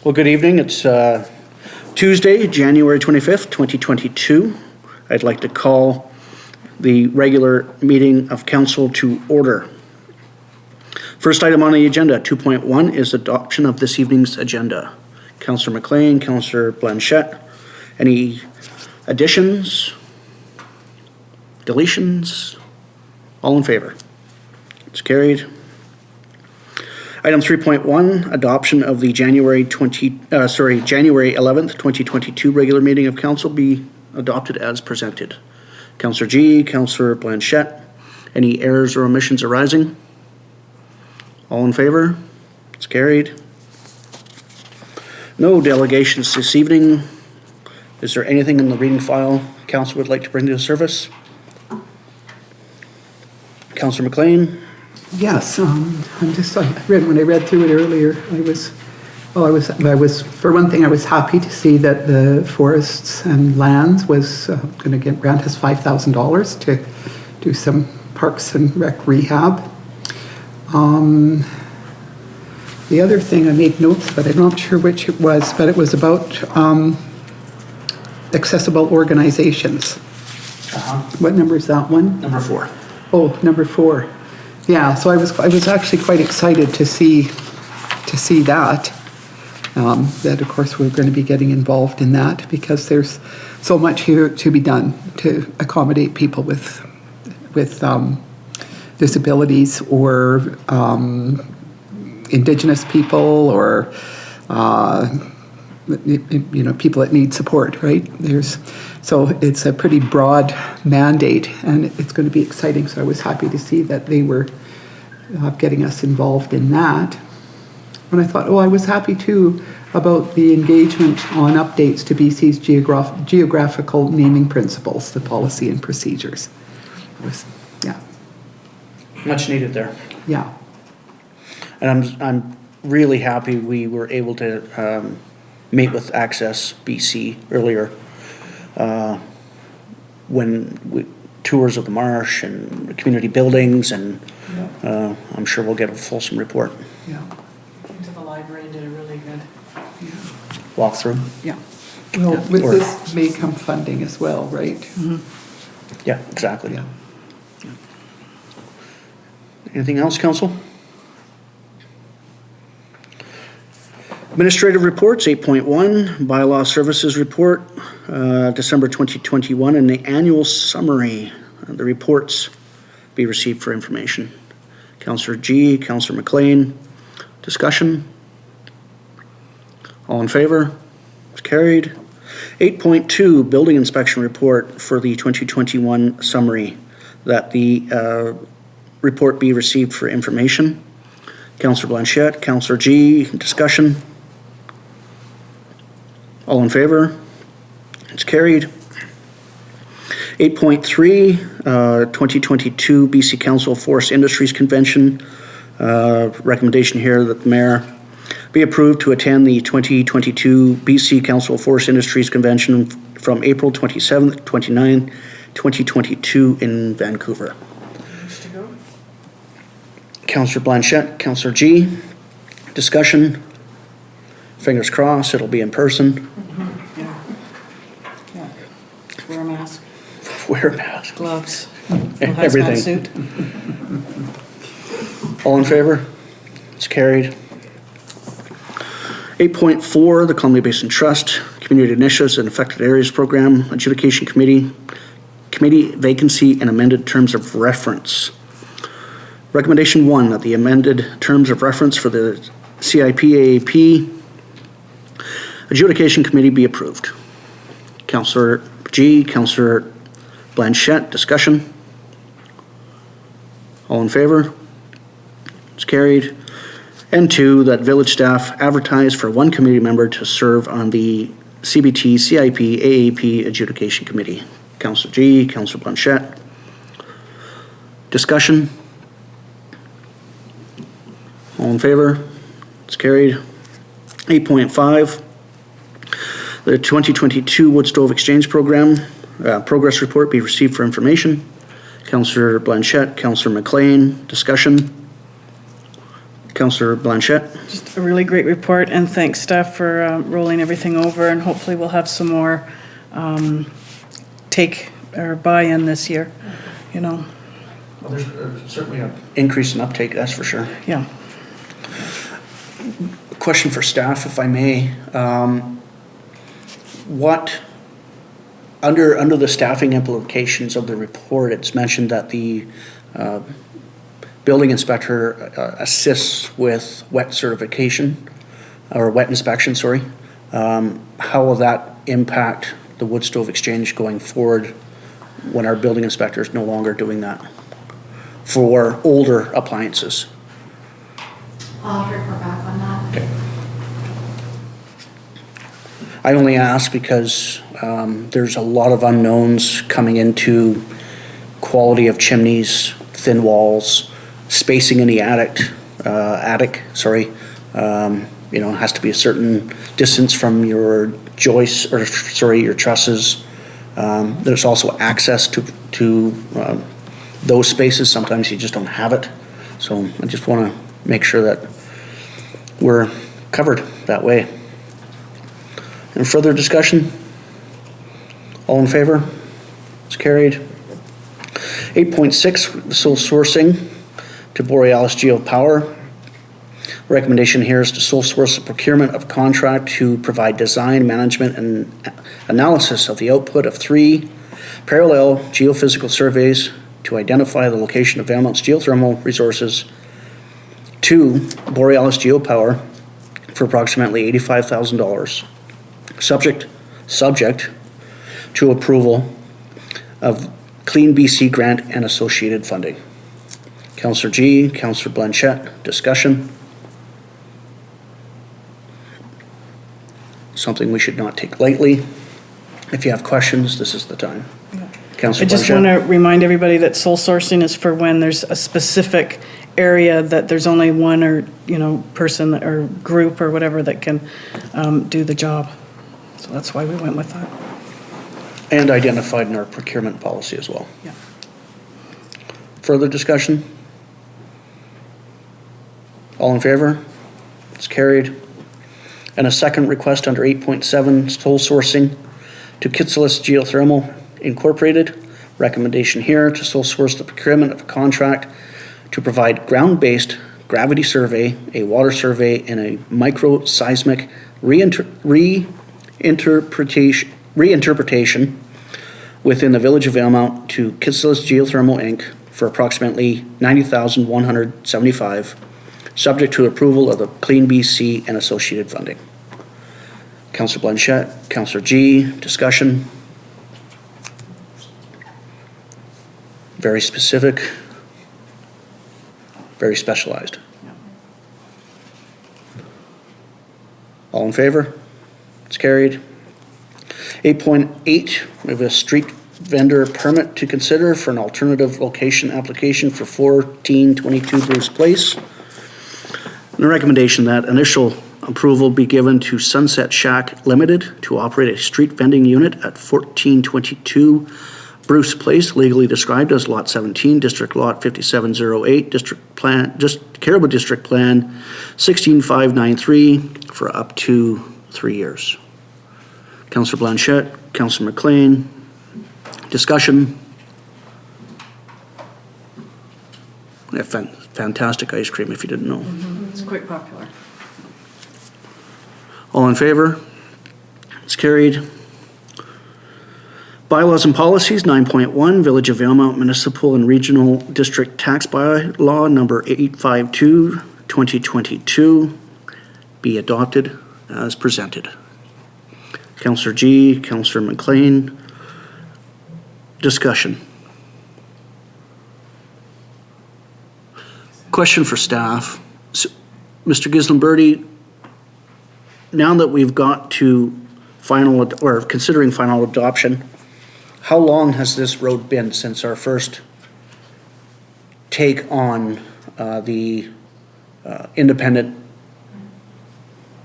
Well, good evening. It's Tuesday, January 25th, 2022. I'd like to call the regular meeting of council to order. First item on the agenda, 2.1, is adoption of this evening's agenda. Councillor MacLean, Councillor Blanchette, any additions, deletions? All in favor? It's carried. Item 3.1, adoption of the January 11th, 2022 regular meeting of council be adopted as presented. Councillor G, Councillor Blanchette, any errors or omissions arising? All in favor? It's carried. No delegations this evening. Is there anything in the reading file council would like to bring to the service? Councillor MacLean? Yes, when I read through it earlier, I was for one thing, I was happy to see that the Forests and Lands was going to grant us $5,000 to do some parks and rec rehab. The other thing I made notes, but I'm not sure which it was, but it was about accessible organizations. What number is that one? Number 4. Oh, number 4. Yeah, so I was actually quite excited to see that. That of course we're going to be getting involved in that because there's so much here to be done to accommodate people with disabilities or Indigenous people or people that need support. Right? So it's a pretty broad mandate, and it's going to be exciting. So I was happy to see that they were getting us involved in that. And I thought, I was happy too about the engagement on updates to BC's geographical naming principles, the policy and procedures. Much needed there. Yeah. And I'm really happy we were able to meet with Access BC earlier when tours of the marsh and community buildings, and I'm sure we'll get a fulsome report. Yeah. Came to the library and did a really good Walkthrough. Yeah. Well, with this may come funding as well, right? Mm-hmm. Yeah, exactly. Yeah. Anything else, council? Administrative reports, 8.1, bylaw services report, December 2021, and the annual summary. The reports be received for information. Councillor G, Councillor MacLean, discussion. All in favor? It's carried. 8.2, building inspection report for the 2021 summary. That the report be received for information. Councillor Blanchette, Councillor G, discussion. All in favor? It's carried. 8.3, 2022 BC Council Forest Industries Convention. Recommendation here that the mayor be approved to attend the 2022 BC Council Forest Industries Convention from April 27th to 29th, 2022 in Vancouver. to go. Councillor Blanchette, Councillor G, discussion. Fingers crossed, it'll be in person. Yeah. Wear a mask, Wear a mask. gloves, Everything. suit. All in favor? It's carried. 8.4, the Columbia Basin Trust, Community Initiatives and Affected Areas Program, Adjudication Committee vacancy and amended terms of reference. Recommendation 1, that the amended terms of reference for the CIP AAP Adjudication Committee be approved. Councillor G, Councillor Blanchette, discussion. All in favor? It's carried. And 2, that village staff advertise for 1 committee member to serve on the CBT CIP AAP Adjudication Committee. Councillor G, Councillor Blanchette. Discussion. All in favor? It's carried. 8.5, the 2022 Wood Stove Exchange Program progress report be received for information. Councillor Blanchette, Councillor MacLean, discussion. Councillor Blanchette. Just a really great report, and thanks staff for rolling everything over, and hopefully we'll have some more take or buy-in this year, you know, Well, there's certainly an increase in uptake, that's for sure. yeah. Question for staff, if I may. What, under the staffing implications of the report, it's mentioned that the building inspector assists with wet certification, or wet inspection, sorry. How will that impact the wood stove exchange going forward when our building inspector is no longer doing that for older appliances? I'll report back on that. Okay. I only ask because there's a lot of unknowns coming into quality of chimneys, thin walls, spacing in the attic, you know, it has to be a certain distance from your joists, or sorry, your trusses. There's also access to those spaces. Sometimes you just don't have it. So I just want to make sure that we're covered that way. And further discussion? All in favor? It's carried. 8.6, sole sourcing to Borealis Geopower. Recommendation here is to sole source the procurement of contract to provide design, management, and analysis of the output of 3 parallel geophysical surveys to identify the location of Valemount's geothermal resources to Borealis Geopower for approximately $85,000, subject to approval of Clean BC grant and associated funding. Councillor G, Councillor Blanchette, discussion. Something we should not take lightly. If you have questions, this is the time. I Councillor just want Blanchette. to remind everybody that sole sourcing is for when there's a specific area that there's only one, or, you know, person or group or whatever that can do the job. So that's why we went with that. And identified in our procurement policy as well. Yeah. Further discussion? All in favor? It's carried. And a second request under 8.7, sole sourcing to Kitsalis Geothermal Incorporated. Recommendation here to sole source the procurement of a contract to provide ground-based gravity survey, a water survey, and a microseismic reinterpretation within the village of Valemount to Kitsalis Geothermal Inc. for approximately $90,175, subject to approval of the Clean BC and associated funding. Councillor Blanchette, Councillor G, discussion. Very specific, very specialized. All in favor? It's carried. 8.8, we have a street vendor permit to consider for an alternative location application for 1422 Bruce Place. And the recommendation that initial approval be given to Sunset Shack Limited to operate a street vending unit at 1422 Bruce Place, legally described as Lot 17, District Lot 5708, District Plan, just Caribou District Plan 16593 for up to 3 years. Councillor Blanchette, Councillor MacLean, discussion. They have fantastic ice cream if you didn't know. It's quite popular. All in favor? It's carried. Bylaws and policies, 9.1, Village of Valemount Municipal and Regional District Tax Bylaw number 852, 2022, be adopted as presented. Councillor G, Councillor MacLean, discussion. Question for staff. So, Mr. Gislenberty, now that we've got to final, or considering final adoption, how long has this road been since our first take on the independent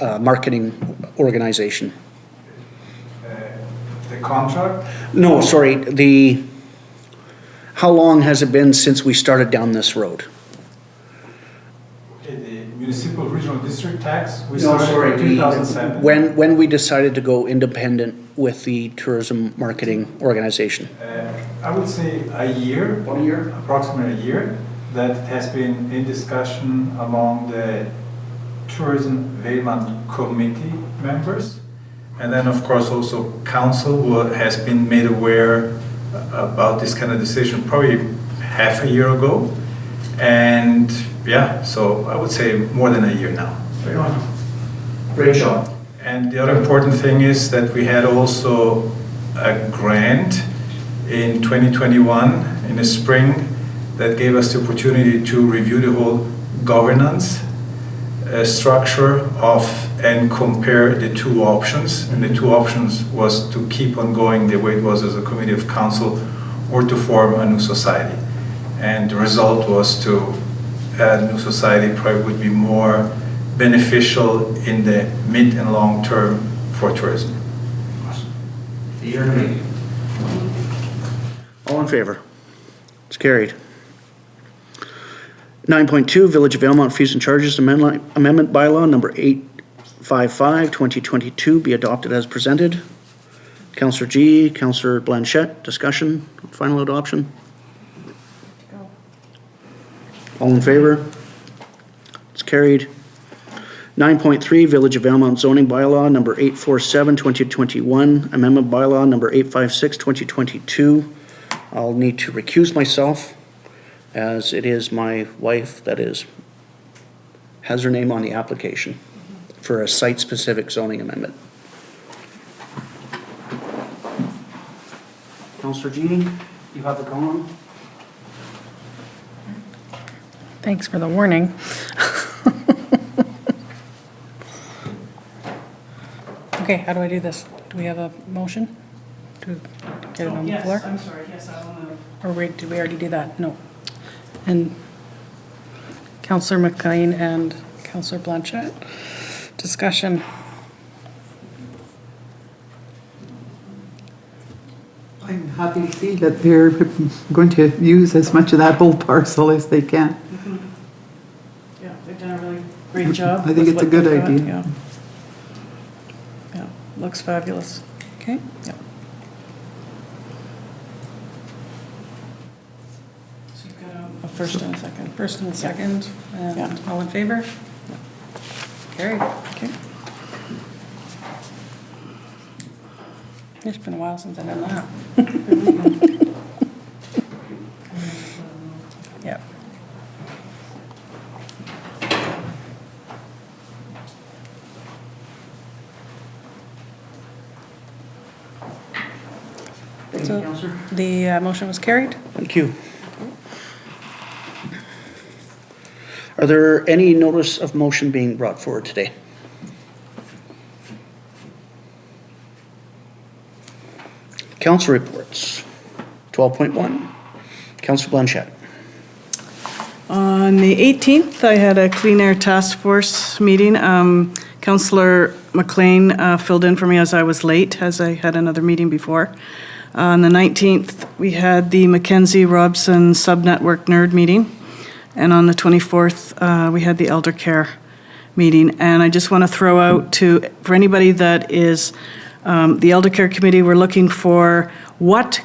marketing organization? The contract? No, sorry, how long has it been since we started down this road? Okay, the municipal regional district tax. We No, started sorry, in 2007. when we decided to go independent with the tourism marketing organization. I would say a year. 1 year? Approximately a year. That has been in discussion among the tourism Valemount committee members. And then, of course, also council who has been made aware about this kind of decision probably half a year ago. And yeah, so I would say more than a year now. Right on. Great job. And the other important thing is that we had also a grant in 2021 in the spring that gave us the opportunity to review the whole governance structure of and compare the two options. And the two options was to keep on going the way it was as a committee of council or to form a new society. And the result was to add a new society probably would be more beneficial in the mid and long term for tourism. All in favor? It's carried. 9.2, Village of Valemount Fees and Charges Amendment Bylaw Number 855, 2022 be adopted as presented. Councillor G, Councillor Blanchette, discussion, final adoption. All in favor? It's carried. 9.3, Village of Valemount Zoning Bylaw Number 847, 2021, Amendment Bylaw Number 856, 2022. I'll need to recuse myself as it is my wife that has her name on the application for a site-specific zoning amendment. Councillor G, you have the column? Thanks for the warning. Okay, how do I do this? Do we have a motion to get it on the floor? I'm sorry, yes, I will move. Or wait, did we already do that? No. And Councillor MacLean and Councillor Blanchette, discussion. I'm happy to see that they're going to use as much of that whole parcel as they can. Yeah, they've done a really great job. I think with it's a what good they've got, idea. Yeah. Yeah, looks fabulous. Okay, Yeah. So you've got a first and a second. First and a second, and Yeah. all in favor? Carried. Okay. It's been a while since I've done that. Yep. Thank So you, Councillor. the motion was carried. Thank you. Are there any notice of motion being brought forward today? Council reports. 12.1. Councillor Blanchette. On the 18th, I had a Clean Air Task Force meeting. Councillor MacLean filled in for me as I was late, as I had another meeting before. On the 19th, we had the Mackenzie Robson Subnetwork Nerd meeting. And on the 24th, we had the Elder Care meeting. And I just want to throw out for anybody that is the Elder Care Committee, we're looking for what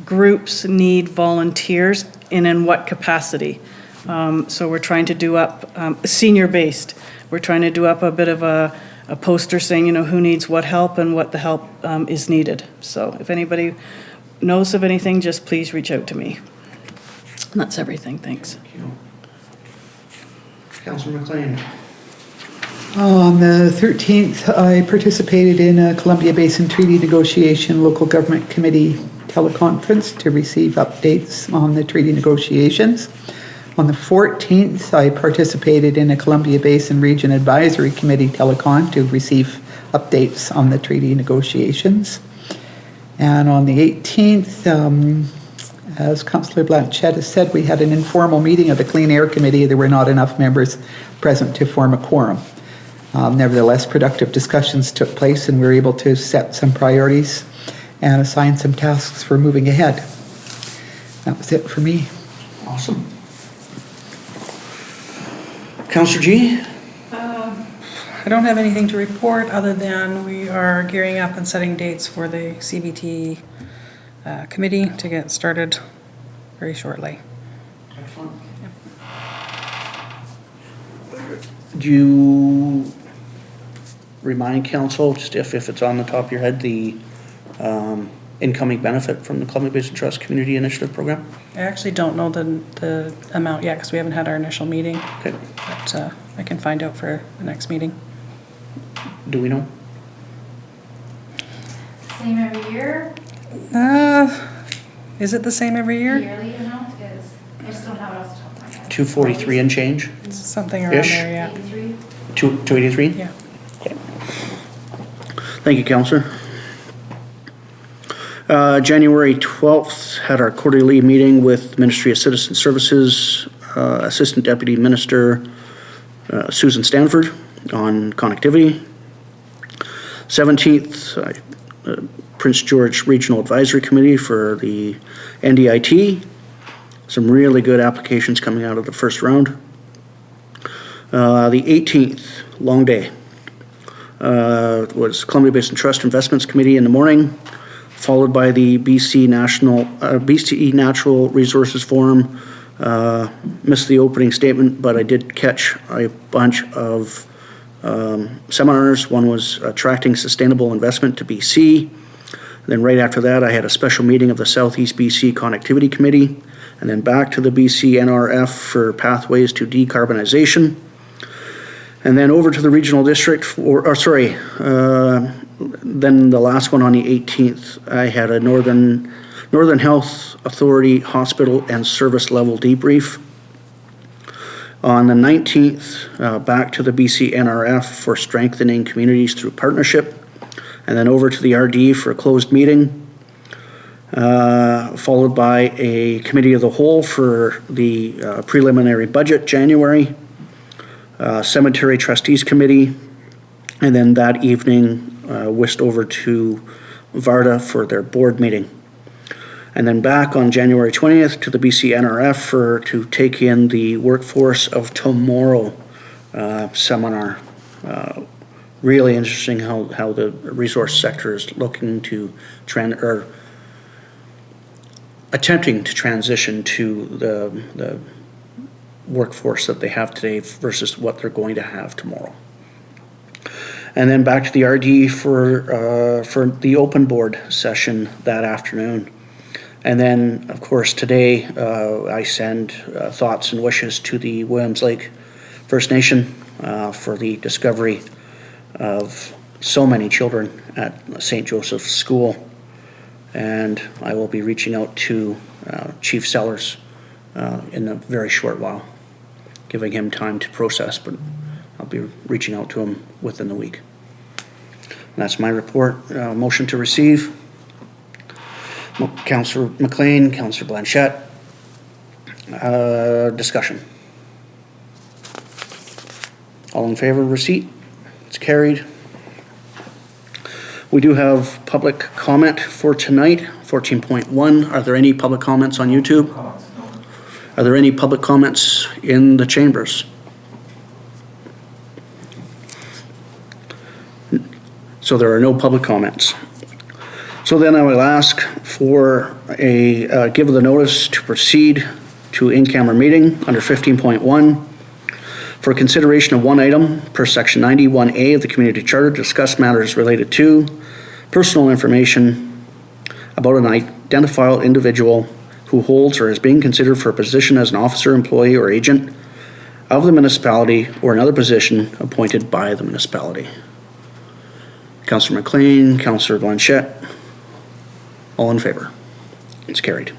groups need volunteers and in what capacity. So we're trying to do up, senior-based, we're trying to do up a bit of a poster saying, you know, who needs what help and what the help is needed. So if anybody knows of anything, just please reach out to me. And that's everything, thanks. Councillor MacLean. On the 13th, I participated in a Columbia Basin Treaty Negotiation Local Government Committee teleconference to receive updates on the treaty negotiations. On the 14th, I participated in a Columbia Basin Region Advisory Committee telecon to receive updates on the treaty negotiations. And on the 18th, as Councillor Blanchette has said, we had an informal meeting of the Clean Air Committee. There were not enough members present to form a quorum. Nevertheless, productive discussions took place and we were able to set some priorities and assign some tasks for moving ahead. That was it for me. Awesome. Councillor G? I don't have anything to report other than we are gearing up and setting dates for the CBT committee to get started very shortly. Excellent. Do you remind council, just if it's on the top of your head, the incoming benefit from the Columbia Basin Trust Community Initiative Program? I actually don't know the amount yet because we haven't had our initial meeting, Okay. but I can find out for the next meeting. Do we know? Same every year, Is it the same every year? yearly amount is, I just don't have it off the top of my head. 243 and change? It's something around Ish. there, yeah. 83? 283? Yeah. Thank you, Councillor. January 12th, had our quarterly meeting with Ministry of Citizen Services, Assistant Deputy Minister Susan Stanford on connectivity. 17th, Prince George Regional Advisory Committee for the NDIT. Some really good applications coming out of the first round. The 18th, long day, was Columbia Basin Trust Investments Committee in the morning, followed by the BC Natural Resources Forum. Missed the opening statement, but I did catch a bunch of seminars. One was Attracting Sustainable Investment to BC. Then right after that, I had a special meeting of the Southeast BC Connectivity Committee, and then back to the BC NRF for Pathways to Decarbonization. And then over to the regional district, then the last one on the 18th, I had a Northern Health Authority hospital and service level debrief. On the 19th, back to the BC NRF for strengthening communities through partnership. And then over to the RD for a closed meeting, followed by a committee of the whole for the preliminary budget, January. Cemetery Trustees Committee, and then that evening whisked over to Varda for their board meeting. And then back on January 20th to the BC NRF to take in the Workforce of Tomorrow seminar. Really interesting how the resource sector is looking to attempting to transition to the workforce that they have today versus what they're going to have tomorrow. And then back to the RD for the open board session that afternoon. And then, of course, today I send thoughts and wishes to the Williams Lake First Nation for the discovery of so many children at St. Joseph's School. And I will be reaching out to Chief Sellers in a very short while, giving him time to process, but I'll be reaching out to him within the week. And that's my report. Motion to receive. Councillor MacLean, Councillor Blanchette. Discussion. All in favor of receipt? It's carried. We do have public comment for tonight, 14.1. Are there any public comments on YouTube? Are there any public comments in the chambers? So there are no public comments. So then I will ask for give the notice to proceed to in-camera meeting under 15.1 for consideration of one item per section 91A of the Community Charter, discuss matters related to personal information about an identifiable individual who holds or is being considered for a position as an officer, employee, or agent of the municipality or another position appointed by the municipality. Councillor MacLean, Councillor Blanchette, all in favor? It's carried.